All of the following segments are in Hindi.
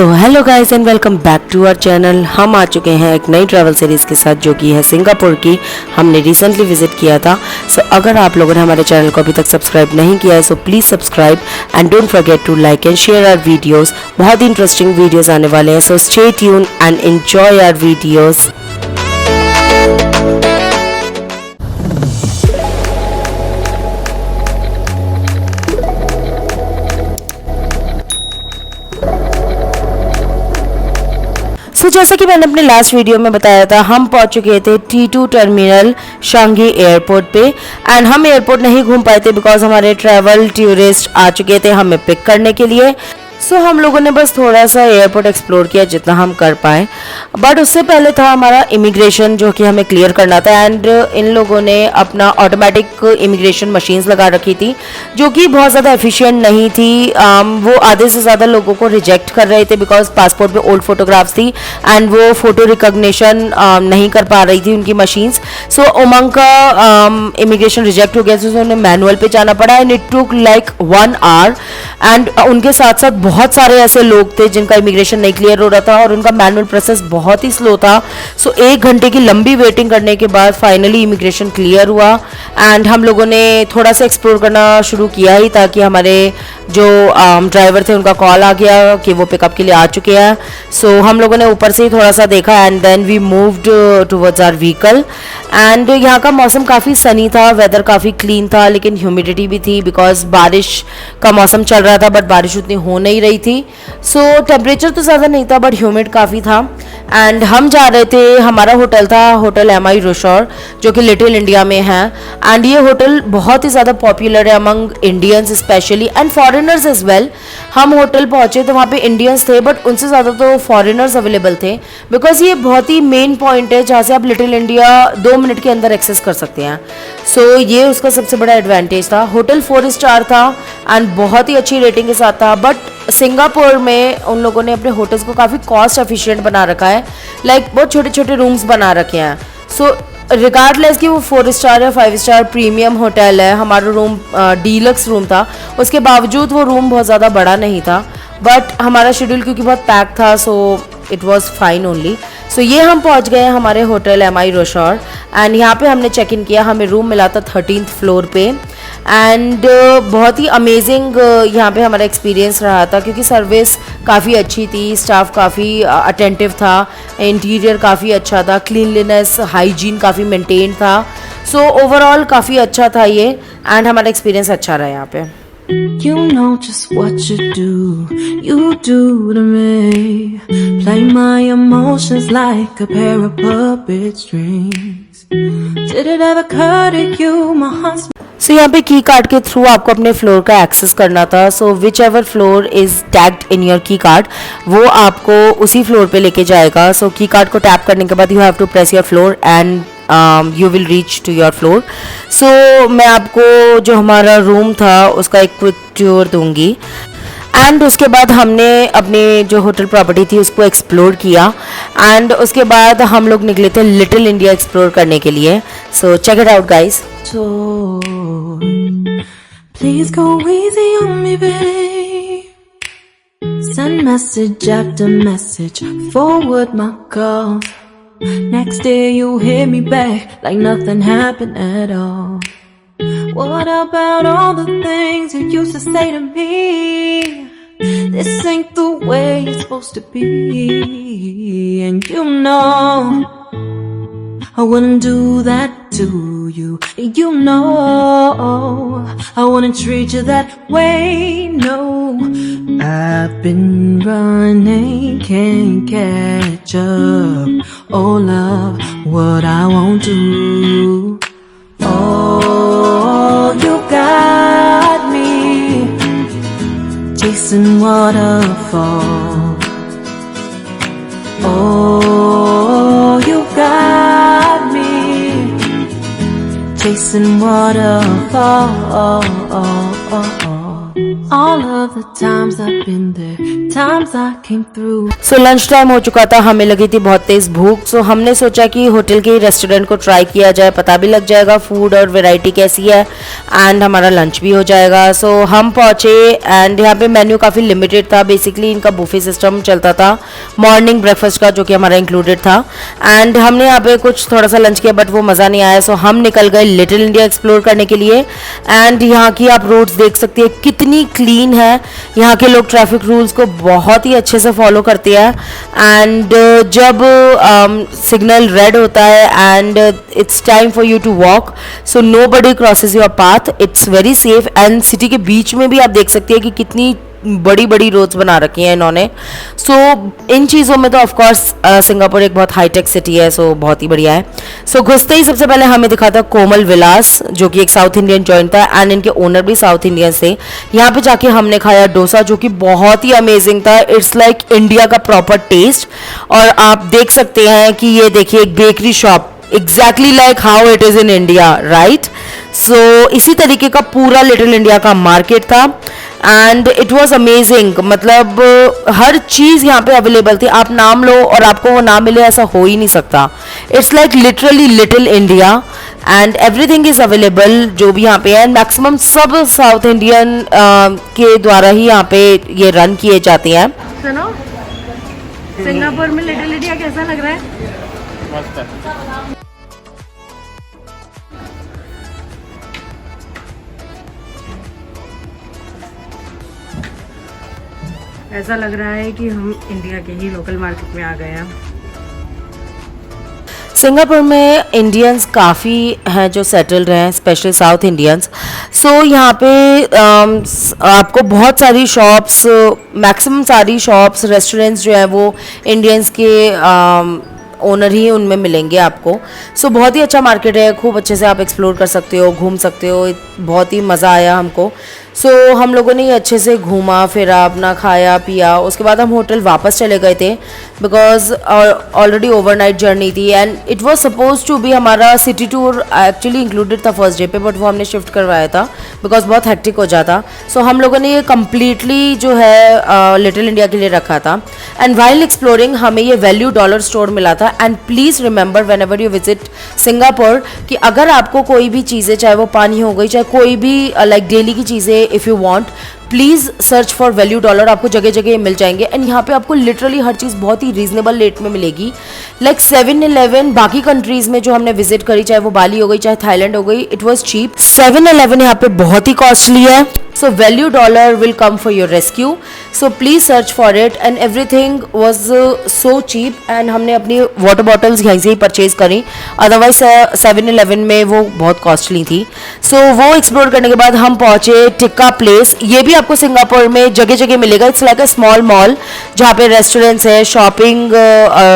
So hello guys and welcome back to our channel. हम आ चुके हैं एक नई ट्रैवल सीरीज़ के साथ जो कि है सिंगापुर की। हमने रिसेंटली विजिट किया था। सो अगर आप लोगों ने हमारे चैनल को अभी तक सब्सक्राइब नहीं किया है so please subscribe and don't forget to like and share our videos. बहुत ही इंटरेस्टिंग वीडियोज़ आने वाले हैं, so stay tune and enjoy our videos. जैसा कि मैंने अपने लास्ट वीडियो में बताया था, हम पहुंच चुके थे T2 टर्मिनल शांघी एयरपोर्ट पे। एंड हम एयरपोर्ट नहीं घूम पाए थे बिकॉज हमारे ट्रैवल टूरिस्ट आ चुके थे हमें पिक करने के लिए। सो हम लोगों ने बस थोड़ा सा एयरपोर्ट एक्सप्लोर किया जितना हम कर पाए, बट उससे पहले था हमारा इमिग्रेशन जो कि हमें क्लियर करना था। एंड इन लोगों ने अपना ऑटोमेटिक इमिग्रेशन मशीन्स लगा रखी थी जो कि बहुत ज़्यादा एफिशिएंट नहीं थी। वो आधे से ज़्यादा लोगों को रिजेक्ट कर रहे थे बिकॉज पासपोर्ट पे ओल्ड फोटोग्राफ्स थी एंड वो फ़ोटो रिकॉग्निशन नहीं कर पा रही थी उनकी मशीन्स। सो उमंग का इमिग्रेशन रिजेक्ट हो गया तो उन्हें मैनुअल पे जाना पड़ा and it took like 1 hour. And उनके साथ साथ बहुत सारे ऐसे लोग थे जिनका इमिग्रेशन नहीं क्लियर हो रहा था और उनका मैनुअल प्रोसेस बहुत ही स्लो था। सो 1 घंटे की लंबी वेटिंग करने के बाद फाइनली इमिग्रेशन क्लियर हुआ। एंड हम लोगों ने थोड़ा सा एक्सप्लोर करना शुरू किया ही ताकि हमारे जो ड्राइवर थे उनका कॉल आ गया कि वो पिकअप के लिए आ चुके हैं। सो हम लोगों ने ऊपर से ही थोड़ा सा देखा and then we moved towards our vehicle. And यहाँ का मौसम काफ़ी सनी था, वेदर काफ़ी क्लीन था, लेकिन ह्यूमिडिटी भी थी बिकॉज बारिश का मौसम चल रहा था बट बारिश उतनी हो नहीं रही थी। सो टेम्परेचर तो ज़्यादा नहीं था बट ह्यूमिड काफ़ी था। एंड हम जा रहे थे, हमारा होटल था होटल MI रिसोर्ट जो कि लिटिल इंडिया में है। एंड ये होटल बहुत ही ज़्यादा पॉपुलर है among Indians specially and foreigners as well. हम होटल पहुँचे तो वहाँ पे इंडियंस थे बट उनसे ज़्यादा तो फॉरेनर्स अवेलेबल थे बिकॉज ये बहुत ही मेन पॉइंट है जहाँ से आप लिटिल इंडिया 2 मिनट के अंदर एक्सेस कर सकते हैं। सो ये उसका सबसे बड़ा एडवांटेज था। होटल 4 स्टार था एंड बहुत ही अच्छी रेटिंग के साथ था। बट सिंगापुर में उन लोगों ने अपने होटल्स को काफ़ी कॉस्ट एफिशिएंट बना रखा है, लाइक बहुत छोटे छोटे रूम्स बना रखे हैं। सो रिगार्डलेस कि वो 4 स्टार या 5 स्टार प्रीमियम होटल है, हमारा रूम डीलक्स रूम था, उसके बावजूद वो रूम बहुत ज़्यादा बड़ा नहीं था। बट हमारा शेड्यूल क्योंकि बहुत पैक था so it was fine only. So ये हम पहुंच गए हमारे होटल MI रिसोर्ट एंड यहाँ पे हमने चेक इन किया। हमें रूम मिला था 13th फ्लोर पे। एंड बहुत ही अमेजिंग यहाँ पे हमारा एक्सपीरियंस रहा था क्योंकि सर्विस काफ़ी अच्छी थी, स्टाफ काफ़ी अटेंटिव था, इंटीरियर काफ़ी अच्छा था, क्लीनलीनेस हाइजीन काफ़ी मेंटेन था। सो ओवरऑल काफ़ी अच्छा था ये एंड हमारा एक्सपीरियंस अच्छा रहा यहाँ पे। You know just what you do to me. Play my emotions like a pair of puppet strings. Did it ever occur to you my husband? सो यहाँ पे की कार्ड के थ्रू आपको अपने फ्लोर का एक्सेस करना था। So whichever floor is tagged in your key card वो आपको उसी फ्लोर पे लेके जाएगा। सो की कार्ड को टैप करने के बाद you have to press your floor and you will reach to your floor. So मैं आपको जो हमारा रूम था उसका एक क्विक टूर दूंगी एंड उसके बाद हमने अपनी जो होटल प्रॉपर्टी थी उसको एक्सप्लोर किया एंड उसके बाद हम लोग निकले थे लिटिल इंडिया एक्सप्लोर करने के लिए। So check it out guys. Please go easy on me, babe. Send message after message, forward my calls. Next day you hit me back like nothing happened at all. What about all the things you used to say to me? This ain't the way it's supposed to be. And you know I wouldn't do that to you. You know I wouldn't treat you that way. No, I've been running, can't catch up. Oh love, what I won't do. Oh, you got me chasing waterfall. Oh, you got me chasing waterfall. All of the times I've been there, times I came through. So lunch time हो चुका था, हमें लगी थी बहुत तेज भूख। सो हमने सोचा कि होटल के रेस्टोरेंट को ट्राई किया जाए, पता भी लग जाएगा फूड और वैरायटी कैसी है एंड हमारा लंच भी हो जाएगा। सो हम पहुँचे एंड यहाँ पे मेन्यू काफ़ी लिमिटेड था। बेसिकली इनका बुफे सिस्टम चलता था मॉर्निंग ब्रेकफास्ट का, जो कि हमारा इंक्लूडेड था। एंड हमने यहाँ पे कुछ थोड़ा सा लंच किया बट वो मज़ा नहीं आया। सो हम निकल गए लिटिल इंडिया एक्सप्लोर करने के लिए। एंड यहाँ की आप रोड्स देख सकते हैं कितनी क्लीन है। यहाँ के लोग ट्रैफिक रूल्स को बहुत ही अच्छे से फॉलो करते हैं। एंड जब सिग्नल रेड होता है and it's time for you to walk, so nobody crosses your path, it's very safe. And city के बीच में भी आप देख सकते हैं कि कितनी बड़ी बड़ी रोड्स बना रखी हैं इन्होंने। सो इन चीज़ों में तो ऑफकोर्स सिंगापुर एक बहुत हाईटेक सिटी है, सो बहुत ही बढ़िया है। सो घुसते ही सबसे पहले हमें दिखा था कोमल विलास, जो कि एक साउथ इंडियन जॉइंट था एंड इनके ओनर भी साउथ इंडियन थे। यहाँ पे जाके हमने खाया डोसा, जो कि बहुत ही अमेजिंग था। इट्स लाइक इंडिया का प्रॉपर टेस्ट। और आप देख सकते हैं कि ये देखिए एक bakery shop exactly like how it is in India, right. So इसी तरीके का पूरा लिटिल इंडिया का मार्केट था एंड इट वॉज अमेजिंग। मतलब हर चीज़ यहाँ पे अवेलेबल थी। आप नाम लो और आपको वो ना मिले, ऐसा हो ही नहीं सकता। It's like literally little India and everything is available जो भी यहाँ पे है। मैक्सिमम सब साउथ इंडियन के द्वारा ही यहाँ पे ये रन किए जाते हैं। सुनो, सिंगापुर में लिटिल इंडिया कैसा लग रहा है? मस्त है। ऐसा लग रहा है कि हम इंडिया के ही लोकल मार्केट में आ गए हैं। सिंगापुर में इंडियंस काफ़ी हैं जो सेटल्ड हैं, स्पेशल साउथ इंडियंस। सो यहाँ पे आपको बहुत सारी शॉप्स, मैक्सिमम सारी शॉप्स, रेस्टोरेंट्स जो हैं वो इंडियंस के ओनर ही उनमें मिलेंगे आपको। सो बहुत ही अच्छा मार्केट है, खूब अच्छे से आप एक्सप्लोर कर सकते हो, घूम सकते हो। बहुत ही मज़ा आया हमको। सो हम लोगों ने अच्छे से घूमा फिरा, अपना खाया पिया। उसके बाद हम होटल वापस चले गए थे बिकॉज ऑलरेडी ओवरनाइट जर्नी थी and it was suppose to be हमारा सिटी टूर एक्चुअली इंक्लूडेड था फर्स्ट डे पे, बट वो हमने शिफ्ट करवाया था बिकॉज बहुत हेक्टिक हो जाता। सो हम लोगों ने ये कम्प्लीटली जो है लिटिल इंडिया के लिए रखा था। एंड वाइल एक्सप्लोरिंग हमें ये वैल्यू डॉलर स्टोर मिला था। And please remember when ever you visit Singapore कि अगर आपको कोई भी चीज़ें, चाहे वो पानी हो गई, चाहे कोई भी लाइक डेली की चीज़ें, if you want, please search for value dollar. आपको जगह जगह मिल जाएंगे एंड यहाँ पे आपको लिटरली हर चीज़ बहुत ही रीजनेबल रेट में मिलेगी। लाइक 7-Eleven बाकी कंट्रीज़ में जो हमने विजिट करी, चाहे वो बाली हो गई, चाहे थाईलैंड हो गई, इट वॉज चीप। 7-Eleven यहाँ पे बहुत ही कॉस्टली है। So value dollar will come for your rescue. So please search for it and everything was so cheap. And हमने अपनी वाटर बॉटल्स यहीं से ही परचेज करी, अदरवाइज 7-Eleven में वो बहुत कॉस्टली थी। सो वो एक्सप्लोर करने के बाद हम पहुँचे टिक्का प्लेस। ये भी आपको सिंगापुर में जगह जगह मिलेगा। It's like a small mall जहाँ पे रेस्टोरेंट्स है, शॉपिंग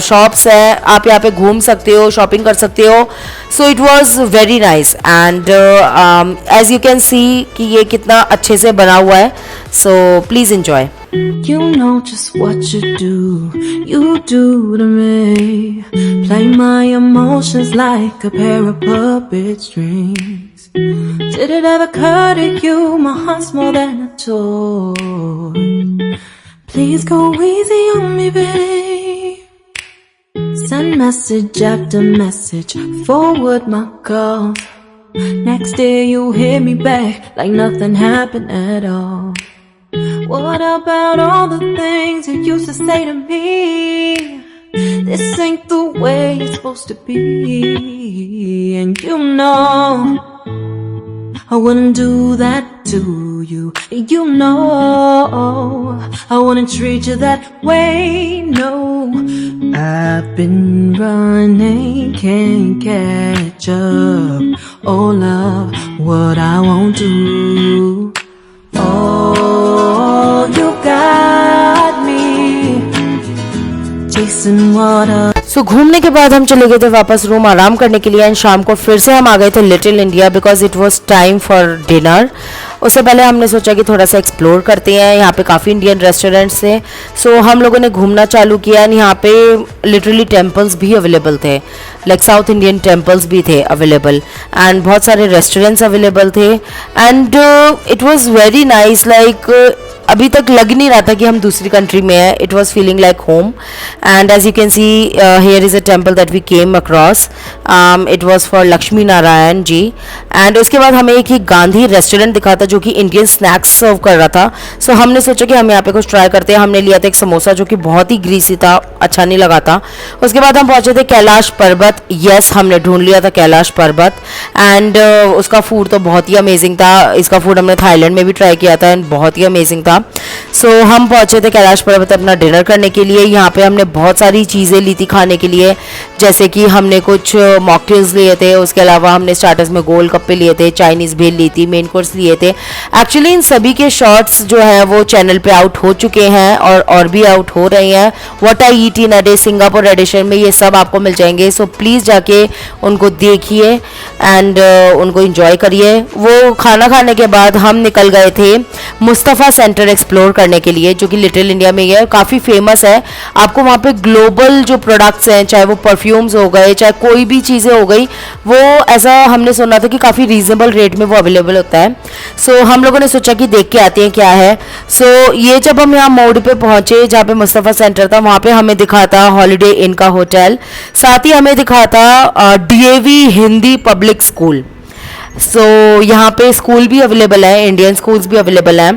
शॉप्स है, आप यहाँ पे घूम सकते हो, शॉपिंग कर सकते हो। So it was very nice and as you can see कि ये कितना अच्छे से बना हुआ है। So please enjoy. You know just what you do to me. Play my emotions like a pair of puppet strings. Did it ever occur to you my heart's more than a toy? Please go easy on me, babe. Send message after message, forward my calls. Next day you hit me back like nothing happened at all. What about all the things you used to say to me? This ain't the way it's supposed to be. And you know I wouldn't do that to you. You know I wouldn't treat you that way, no. I've been running, can't catch up. Oh love, what I won't do. Oh, you got me chasing water. सो घूमने के बाद हम चले गए थे वापस रूम आराम करने के लिए एंड शाम को फिर से हम आ गए थे little India because it was time for dinner. उससे पहले हमने सोचा कि थोड़ा सा एक्सप्लोर करते हैं। यहाँ पे काफ़ी इंडियन रेस्टोरेंट्स थे, सो हम लोगों ने घूमना चालू किया। एंड यहाँ पे लिटरली टेम्पल्स भी अवेलेबल थे, लाइक साउथ इंडियन टेम्पल्स भी थे अवेलेबल, एंड बहुत सारे रेस्टोरेंट्स अवेलेबल थे। And it was very nice, like अभी तक लग नहीं रहा था कि हम दूसरी कंट्री में हैं। It was feeling like home. And as you can see here is a temple that we came across, it was for Lakshmi Narayan ji. And उसके बाद हमें एक गांधी रेस्टोरेंट दिखा था जो कि इंडियन स्नैक्स सर्व कर रहा था। सो हमने सोचा कि हम यहाँ पे कुछ ट्राई करते हैं। हमने लिया था एक समोसा जो कि बहुत ही ग्रीसी था, अच्छा नहीं लगा था। उसके बाद हम पहुँचे थे कैलाश पर्वत। यस, हमने ढूंढ लिया था कैलाश पर्वत। एंड उसका फूड तो बहुत ही अमेजिंग था। इसका फूड हमने थाईलैंड में भी ट्राई किया था एंड बहुत ही अमेजिंग था। सो हम पहुंचे थे कैलाश पर्वत अपना डिनर करने के लिए। यहाँ पे हमने बहुत सारी चीज़ें ली थी खाने के लिए, जैसे कि हमने कुछ मॉकटेल्स लिए थे, उसके अलावा हमने स्टार्टर्स में गोलगप्पे लिए थे, चाइनीज़ भेल ली थी, मेन कोर्स लिए थे। एक्चुअली इन सभी के शॉर्ट्स जो है वो चैनल पे आउट हो चुके हैं और भी आउट हो रहे हैं। What I eat in a day Singapore edition में ये सब आपको मिल जाएंगे। सो प्लीज़ जाके उनको देखिए एंड उनको इंजॉय करिए। वो खाना खाने के बाद हम निकल गए थे मुस्तफ़ा सेंटर एक्सप्लोर करने के लिए, जो कि लिटिल इंडिया में ही है, काफ़ी फेमस है। आपको वहाँ पे ग्लोबल जो प्रोडक्ट्स हैं, चाहे वो परफ्यूम्स हो गए, चाहे कोई भी चीज़ें हो गई, वो ऐसा हमने सुना था कि काफ़ी रीजनेबल रेट में वो अवेलेबल होता है। सो हम लोगों ने सोचा कि देख के आते हैं क्या है। सो ये जब हम यहाँ मोड़ पे पहुँचे जहाँ पे मुस्तफ़ा सेंटर था, वहाँ पे हमें दिखा था हॉलीडे इन का होटल, साथ ही हमें दिखा था डीएवी हिंदी पब्लिक स्कूल। सो यहाँ पे स्कूल भी अवेलेबल है, इंडियन स्कूल्स भी अवेलेबल हैं।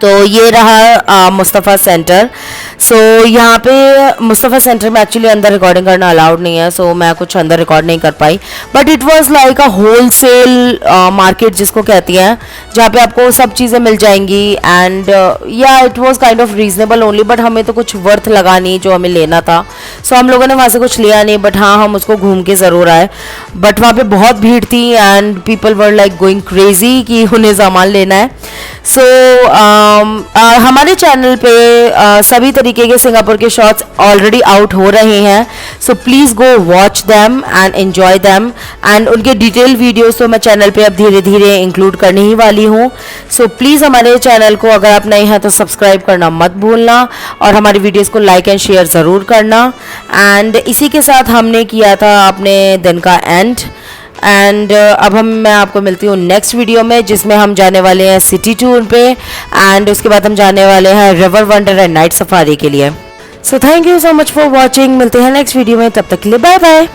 तो ये रहा मुस्तफ़ा सेंटर। सो यहाँ पे मुस्तफ़ा सेंटर में एक्चुअली अंदर रिकॉर्डिंग करना अलाउड नहीं है, सो मैं कुछ अंदर रिकॉर्ड नहीं कर पाई। But it was like a wholesale market जिसको कहती हैं, जहाँ पे आपको सब चीज़ें मिल जाएंगी। एंड या it was kind of reasonable only, but हमें तो कुछ वर्थ लगा नहीं जो हमें लेना था। सो हम लोगों ने वहाँ से कुछ लिया नहीं, बट हाँ हम उसको घूम के ज़रूर आए। बट वहाँ पे बहुत भीड़ थी and people were like going crazy कि उन्हें सामान लेना है। सो हमारे चैनल पे सभी तरीके के सिंगापुर के शॉट्स ऑलरेडी आउट हो रहे हैं। So please go watch them and enjoy them. And उनके डिटेल वीडियोस तो मैं चैनल पे अब धीरे धीरे इंक्लूड करने ही वाली हूँ। सो प्लीज़ हमारे चैनल को अगर आप नए हैं तो सब्सक्राइब करना मत भूलना और हमारी वीडियोस को लाइक एंड शेयर ज़रूर करना। एंड इसी के साथ हमने किया था अपने दिन का एंड। एंड अब मैं आपको मिलती हूँ नेक्स्ट वीडियो में, जिसमें हम जाने वाले हैं सिटी टूर पे एंड उसके बाद हम जाने वाले हैं river wonder and night safari के लिए। So thank you so much for watching. मिलते हैं नेक्स्ट वीडियो में, तब तक के लिए बाय बाय।